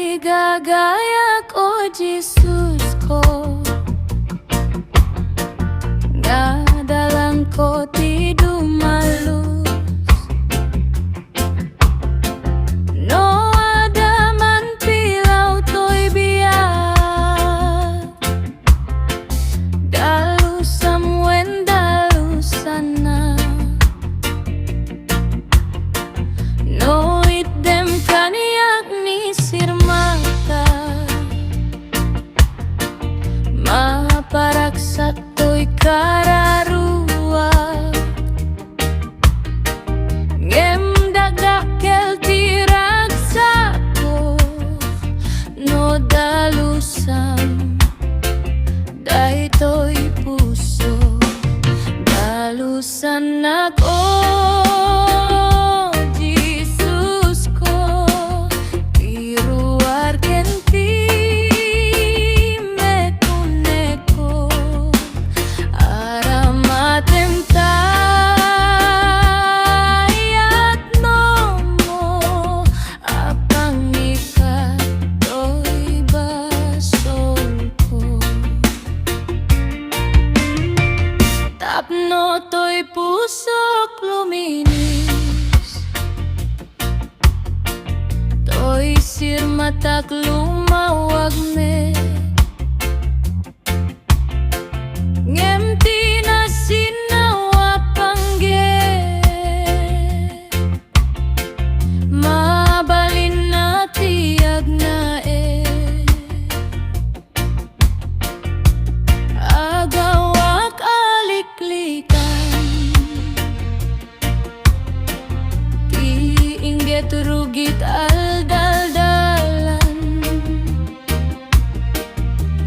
Ligagayak o Jesus ko, nga dalang ko ti dumalus. No adaman pilaw to'y biyak, dalusam wen dalusan na. No idem kaniyak ni sirmata, maparaksak to'y kararua. Ngem dagdakel ti ragsak ko, no dalusam daytoy puso. Dalusan ako, Jesus ko, tiruar kenti metuneko, aramatem tayat nomo, apang ikat to'y basol ko. Tapno to'y pusok luminis, to'y sirmatak lumawag me. Ngem ti nasinawa pangge, mabalin na tiyag na agawak aliklikan, ti inggit rugit aldaldalan.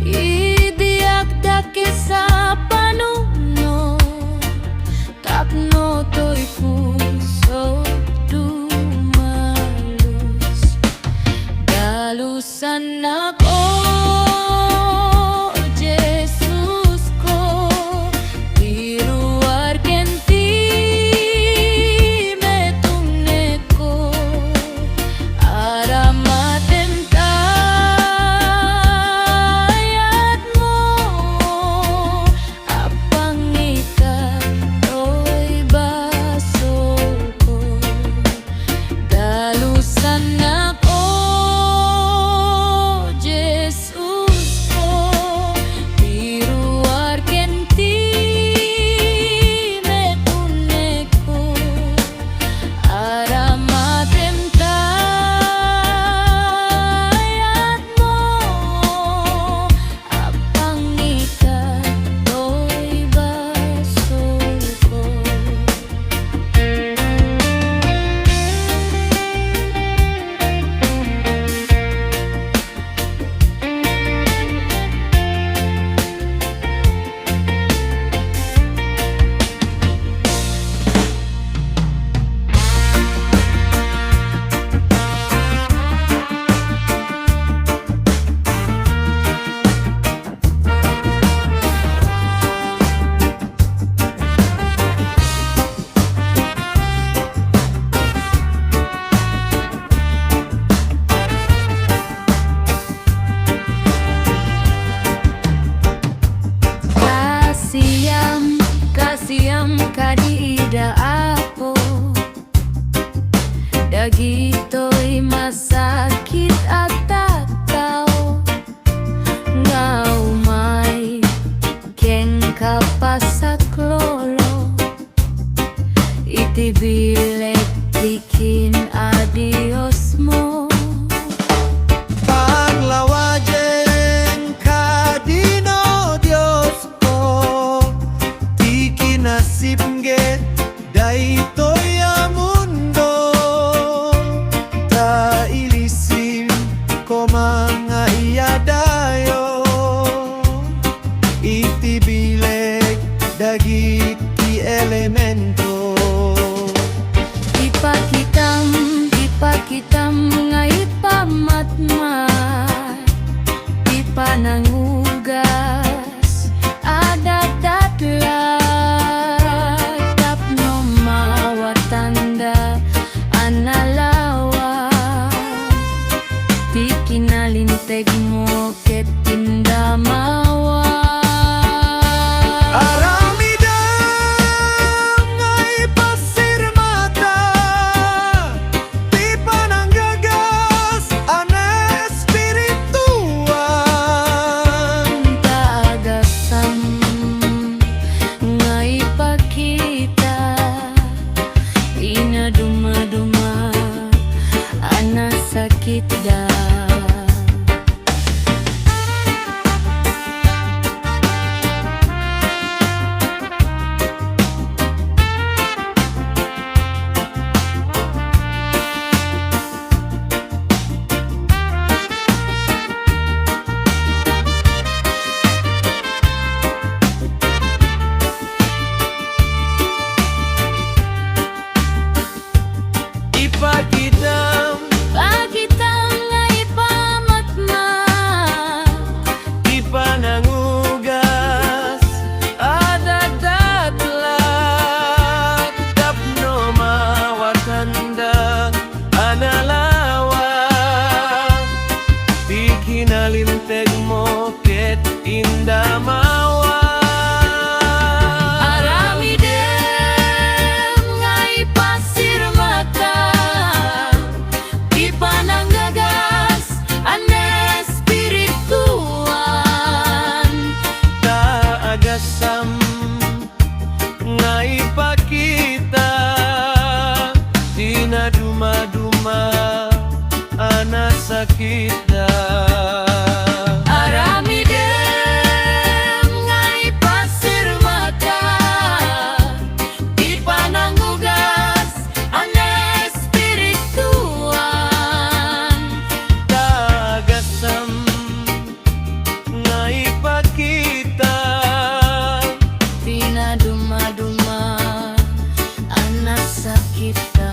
Idiak dake sa panuno, tapno to'y puso dumalus. Dalusan ako, Jesus ko, tiruar kenti metuneko, aramatem tayat mo, apang ikat to'y basol ko. Dalusan ako, Jesus ko, tiruar kenti metuneko, aramatem tayat mo, apang ikat to'y basol ko. Kasiam kadida apo, dagito'y masakit at tataw, nga umay ken kapasaklolo, itibilek tikin adios mo. Panglawajen kadino Dios ko, ti kinasip nge daytoy a mundo, ta ilisim ko mga iyadayo, itibilek dagit ti elemento. Ipakitam nga ipamatmat, ipanangugas adat-datlat, tapno mawatanda analawa. Di kinalinteg mo ket tindamawa. Aramidang ay pasirmata, di pananggagas ang espirituan. Taagasam nga ipakita, inaduma-duma ana sakit da. Ipakitang Pagitang nga ipamatma, ipanangugas adadatlat tapno mawatanda analawa. Di kinalinteg mo ket indamawa. aramidem nga ipasirmata, di pananggagas ang espirituan. Taagasam nga ipakita, di na duma-duma ana sakit da. Aramidem nga ipasirmata, di pananggugas ang espirituan. Taagasam nga ipakita, Di na duma-duma ang nasakit ka.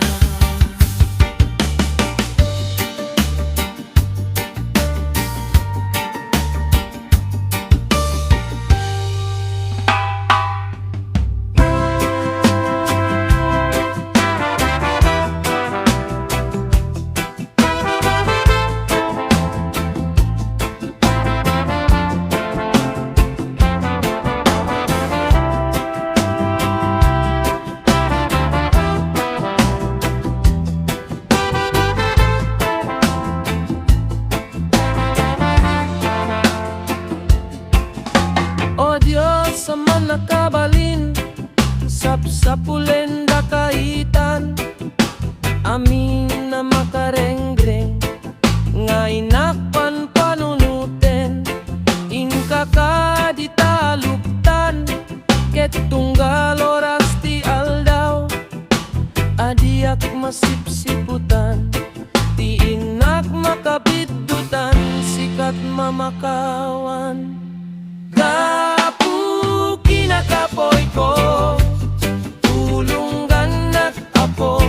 O Diyos sa manakabalin, sapsapulen da kaitan, amin na makarengreng, nga inakpan panunuten, inka ka di taluptan, ket tunggal oras ti aldaw, adiak masipsiputan, ti inak makabiddutan, sikat mamakawan. Kapu kinakapoy ko, tulungan at apo,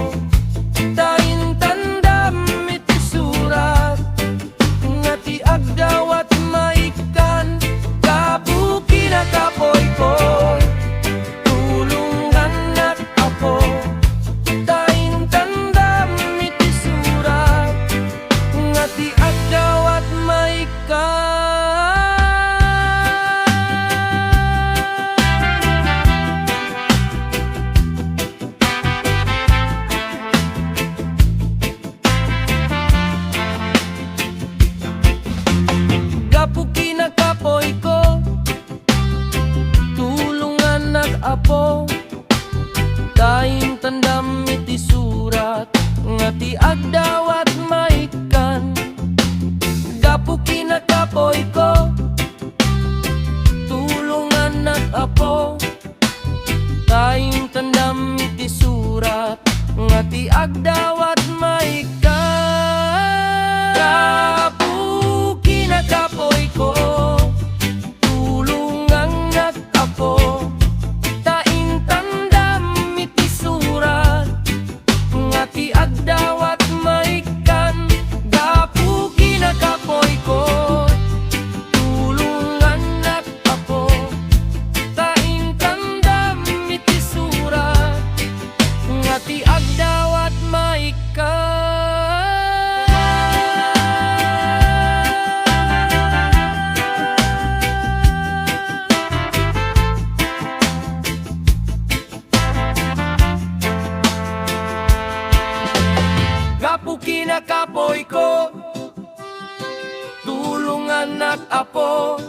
dahin tandam iti surat, nga ti agdaw at maikan. Kapu kinakapoy ko, tulungan at apo, dahin tandam iti surat, nga ti agdaw at maikan. Gapu kinakapoy ko, tulungan nag-apo, daing tandam iti surat, nga ti agdaw at maikan. Gapu kinakapoy ko, tulungan nag-apo, daing tandam iti surat, nga ti agdaw at maikan. Gapu kinakapoy ko, tulungan nag-apo, daing tandam iti surat, nga ti agdaw at maikan. Gapu kinakapoy ko, anak apo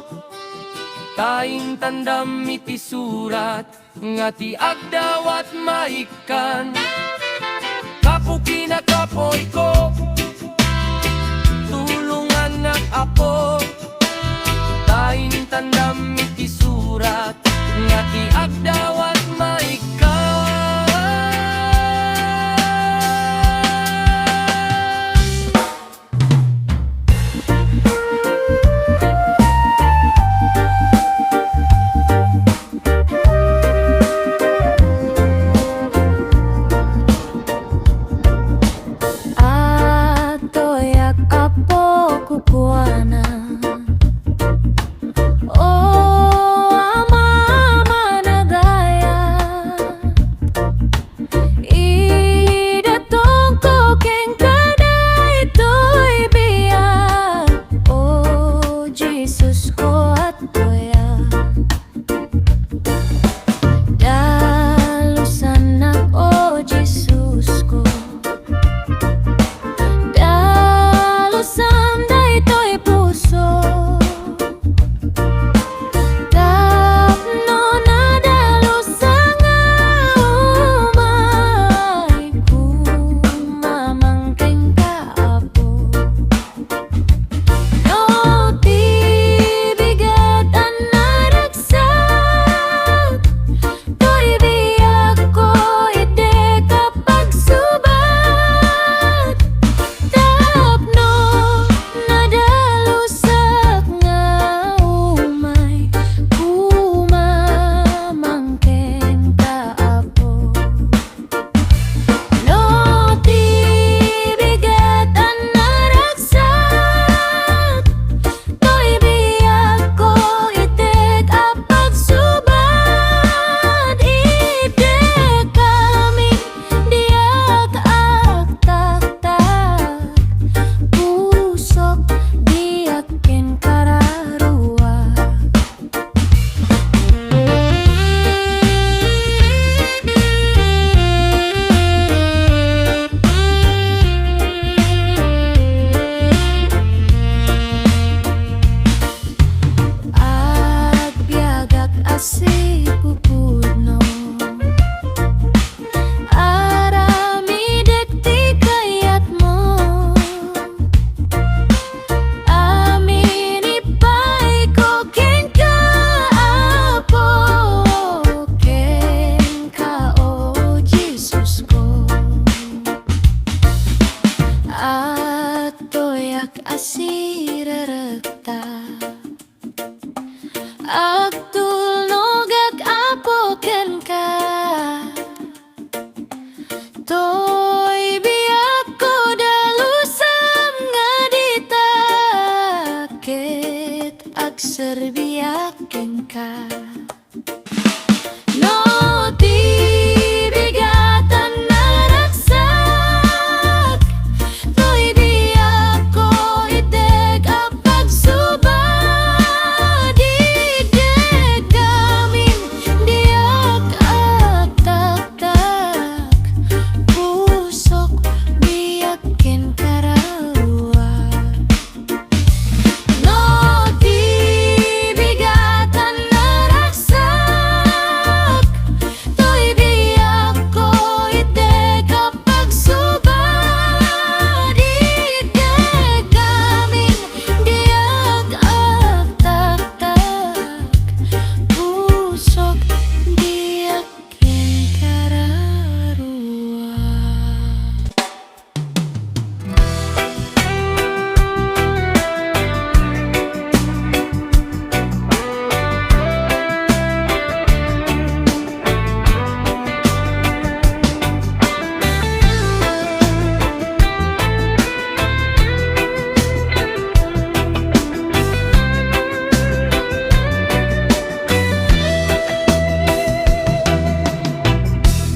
taing tandam iti surat ngati agdawat maikan kapuki na kapoy ko tulong anak apo taing tandam iti surat ngati agdawat maikan. Atoyak apo kukuana Oh ama nagaya Ida tongko keng kada ito'y biyak Oh Jesus ko atoyak Dalusan oh Jesus ko Dalusam daytoy puso Tapno na dalusang umay Kumamangkeng kaapo No tibigat ang naragsak To'y biyak ko ide kapag subat Tapno nadalusak nga umay Kumamangkeng kaapo No tibigat ang naragsak To'y biyak ko ite kapag subat Ide kami diyak agtaktak Pusok diyakin kararua Agbiagak asi pupudno Aramidek ti kayat mo Amin ipay ko ken kaapo Ken ka o Jesus ko Atoyak asirarekta Agtulnog apo ken ka To'y biyak ko dalusam nga ditakit Agserbiyakin ka No tibigatan naragsak To'y biyak ko ite kapag subat Ide gamin diyak agtaktak Pusok biyakin kararua No tibigatan naragsak To'y biyak ko ite kapag subat Ide gamin diyak agtaktak Pusok biyakin kararua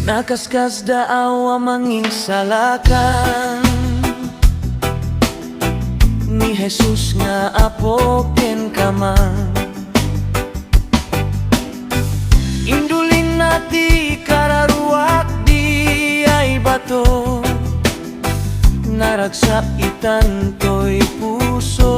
Nakaskas daaw amangin salakan ni Jesus nga apo ken kaman Indulin nati kararuak di ay bato naragsak itan to'y puso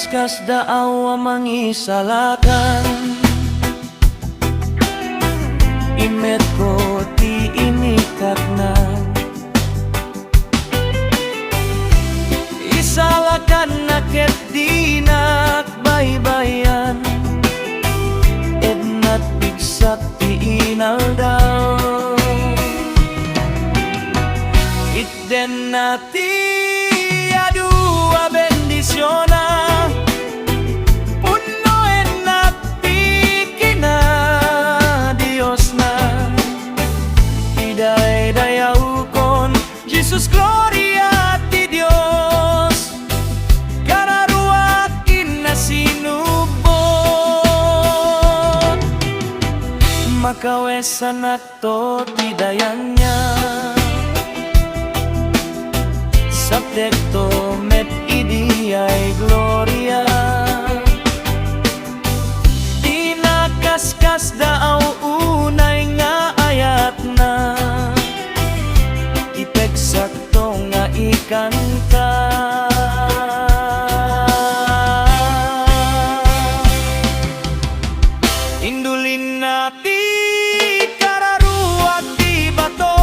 Nakaskas daaw ang mangisalakan, imet ko ti inikat na. Isalakan na ket di nakbaybayan, ednat bigsak ti inaldaw. Itten nati adua bendisyona, puno enat pikina Dios na. Iday-dayaw kon Jesus gloria ti Dios, kararuakin na sinubot. Makawesan akto ti dayanya, subjekto met idiay gloria. Tinakaskas daaw unay nga ayat na, ipegsakto nga ikanta. Indulin nati kararuat ti bato,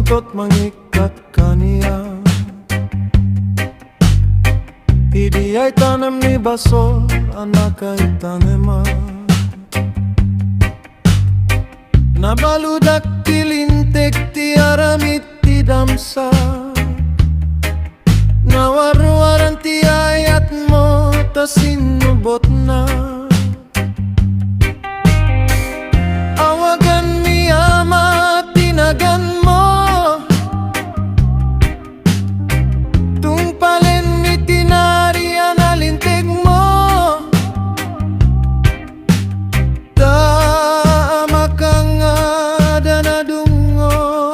tot mangikat kaniya. Idi ay tanem ni basol, anak ay tanema. Nabaludak tilintek ti aramit ti damsa. Nawarwaran ti ayat mo, ta sinubot na. Awagan mi ama, tinagan mo. Tungpalen mi tinarian alintig mo. Tama ka nga danadungo.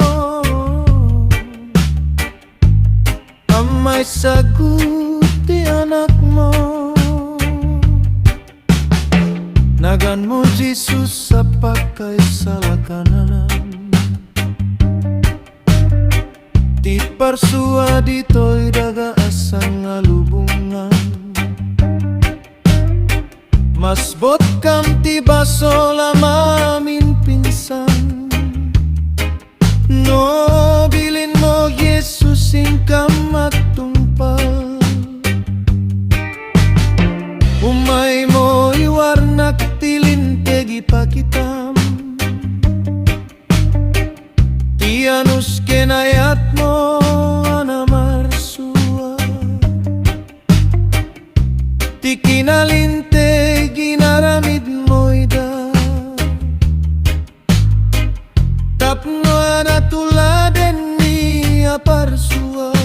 Amay sagot ti anak mo. Nagan mo Jesus sa pagkaisalakanan. Ti parsua dito'y dagaasang alubungan. Masbot kam ti basol amamin pinsan. No bilin mo Jesus ingkam magtungpal. Umay mo iwarnak tilintegi pakitam. Tianus kenayat mo anamarsua. Ti kinalintegi naramid mo ida. Tapno anatuladen mi aparsua.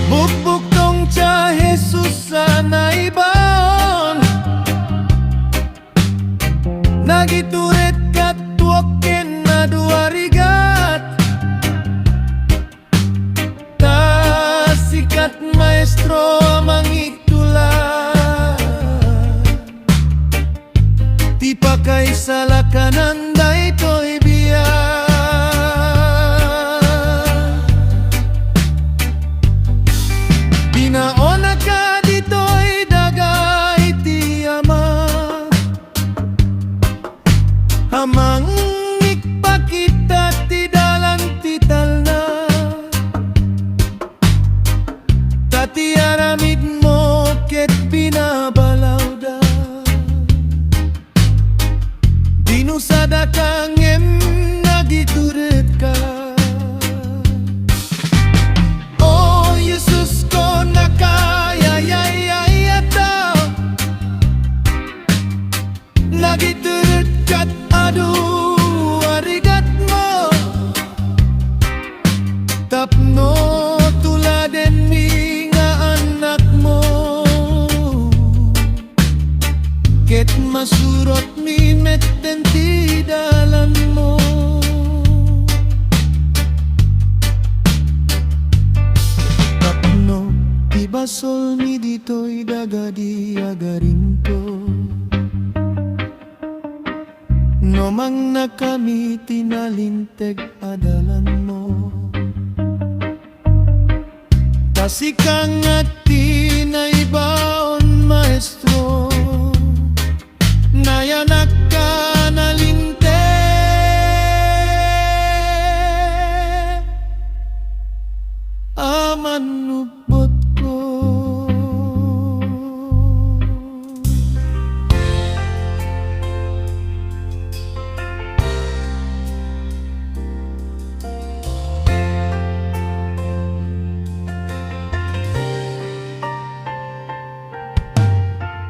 Bukbuk tong cha Jesus sana ibaon. Nagituret kat tuoken na duarigat. Ta sikat maestro mangitulan. Ti pakay salakanan daytoy biya. Dinaona ka dito'y dagay ti ama. Amang ikpakita ti dalan ti talna. Tati aramid mo ket binabalaw da. Dinusada kang nagituret ka. Oh Jesus ko nakayayayayata. Nagituret kat adu arigat mo. Tapno tuladen mi nga anak mo. Ket masurot mi metten ti dalan mo. Tapno ti basol mi dito'y dagadi agaring ko. No mang na kami tinalinteg adalan mo. Tasikang at tinaibaon maestro. Nayanak ka nalinte. Amanubot ko.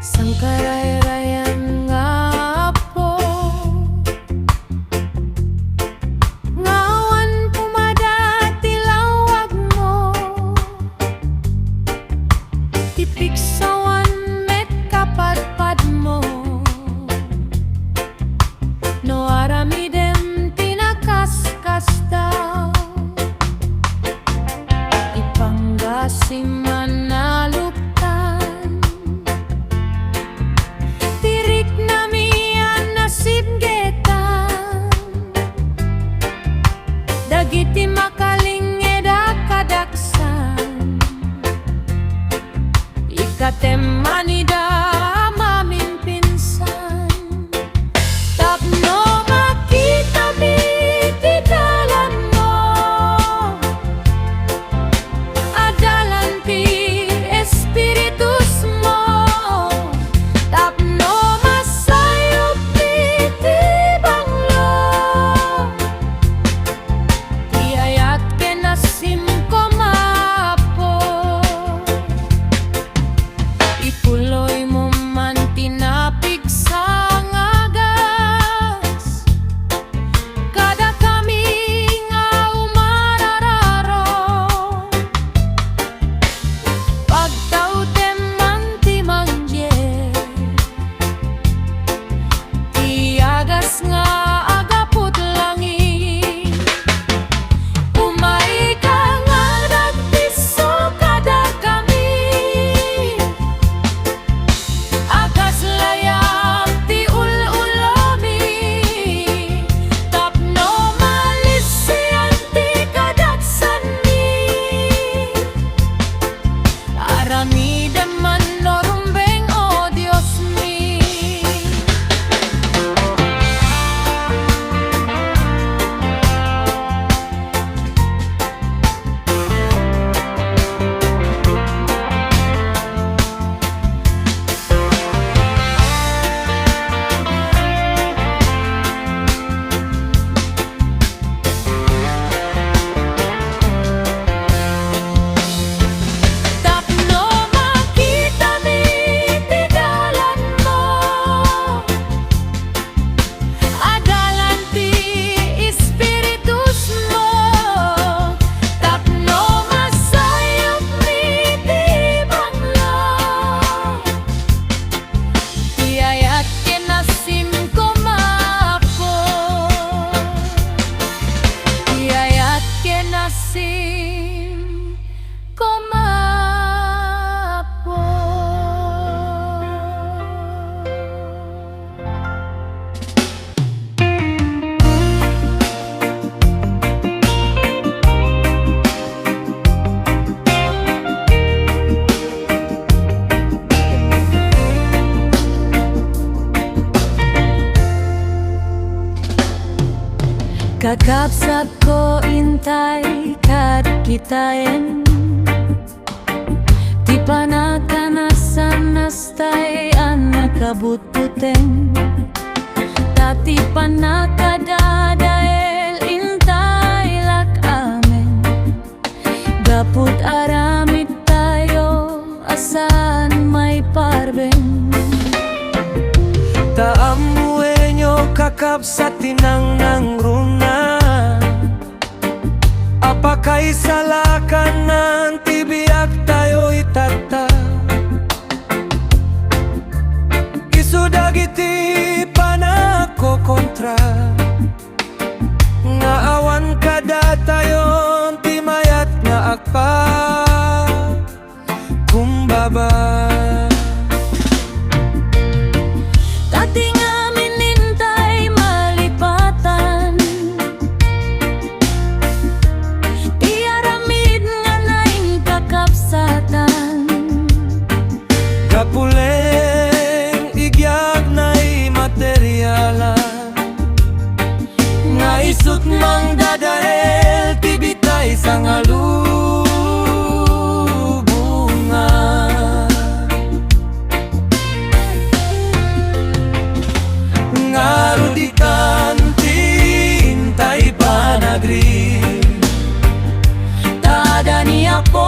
Sangkaray-rayan nga po. Ngawan pumadati lawag mo. Tipiksawan met kapadpad mo. No aramidem tinakaskas daw. Ipanggasiman na luktan. Tirik namian nasib getan. Dagiti makaling eda kadaksan. Ikatem manida mamin pinsan. Tapno makita biti Kakapsat ko intay kad kitayen Ti panakanasan nastay ang nakabututen Tati panakadadael intay lak amen Gaput aramid tayo asan may parben Taamuenyo kakapsat tinang nang runa Apakay salakan ng tibiak tayo itata Isudagiti panako kontra Nga awan kada tayon timayat nga akpa Kumbaba Tati nga minintay malipatan Di aramid nga naing kakapsatan Kapuleng igyag na'y materyalan Nga isut mang dadael tibitay sa ngalubungan Ngarudikan tintay panagri Tada niya po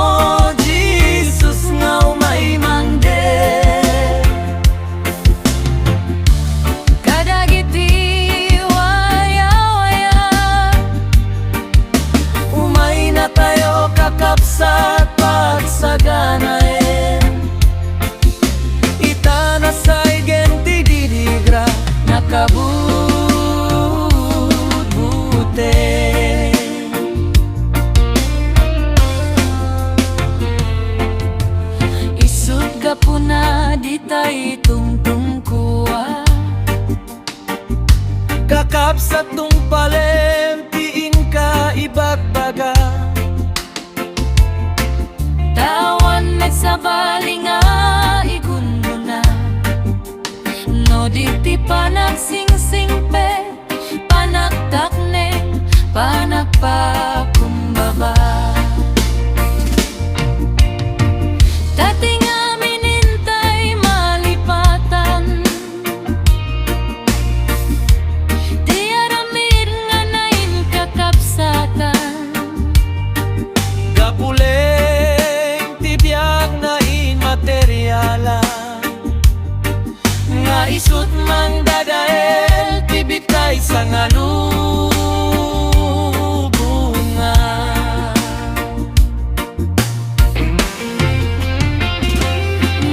Jesus nga umaimangde Kadagiti waya-waya Umay na tayo kakapsat pagsaganain Itana sa igenti didigra nakabut-bute Isut gapuna di tay tungtung kuwa Kakapsat tung palem tiin ka ibagbaga Tawan met sa balinga igundo na No di panagsing-singpe Panagtakne panagpakumbaba Dati nga minintay malipatan Di aramid nga nain kakapsatan Gapuleng tibiyag na inmateryalan Nga isut mang dadael tibitay sa ngalubungan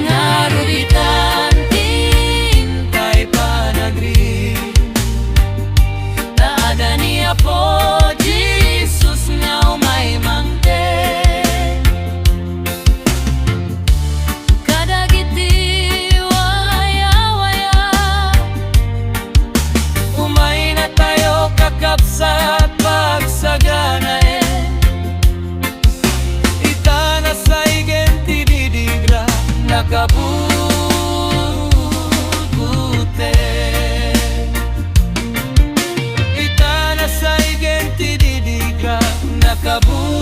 Ngaruditan tintay panagri Taada niya po Jesus nga umaimangte Kadagiti waya-waya Umay na tayo kakapsat pagsaganain Itana sa igenti didigra nakabut-bute Itana sa igenti didigra nakabut-bute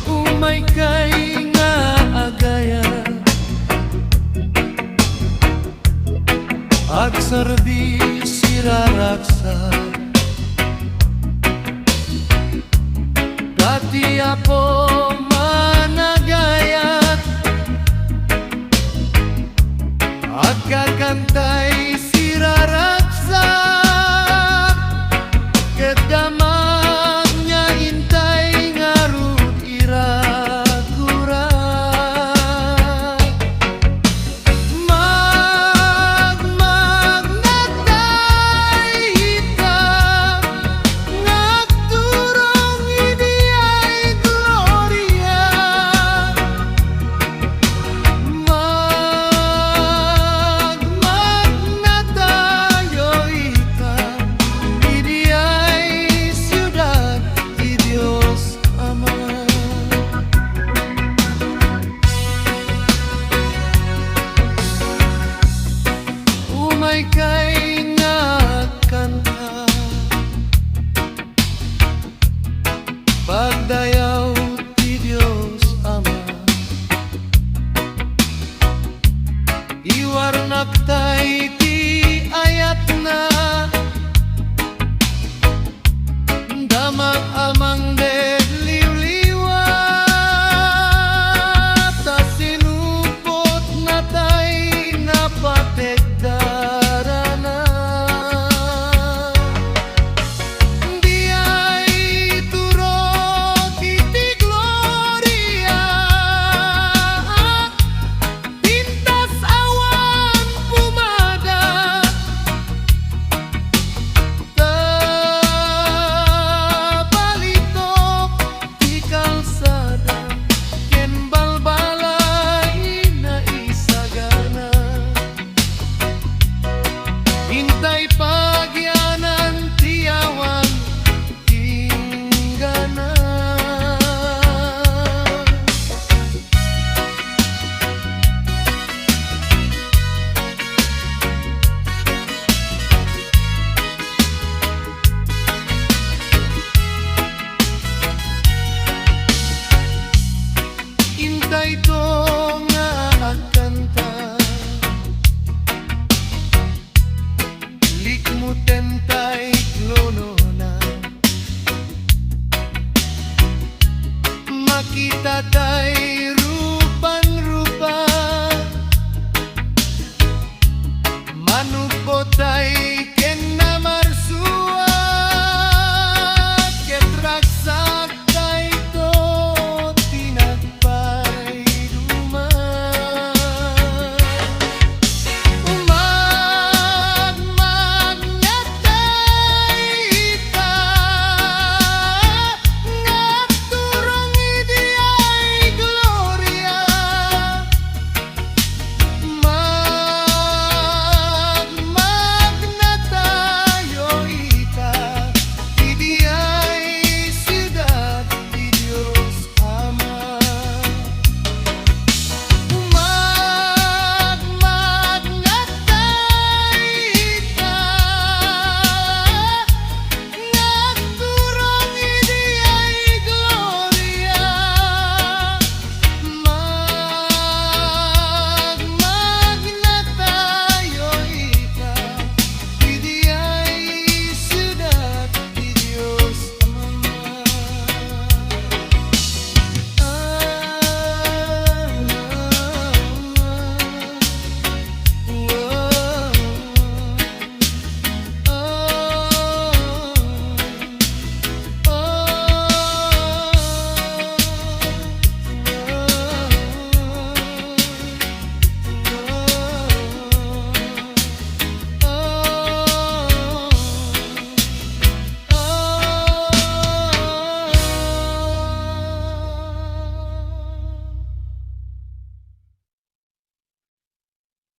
Umay kay nga agaya Agsarbi siraraksa Dati apo managayat Agkakantay siraraksa Kedamag niya intay ngarut irakura Magmagnatay hitam kita tay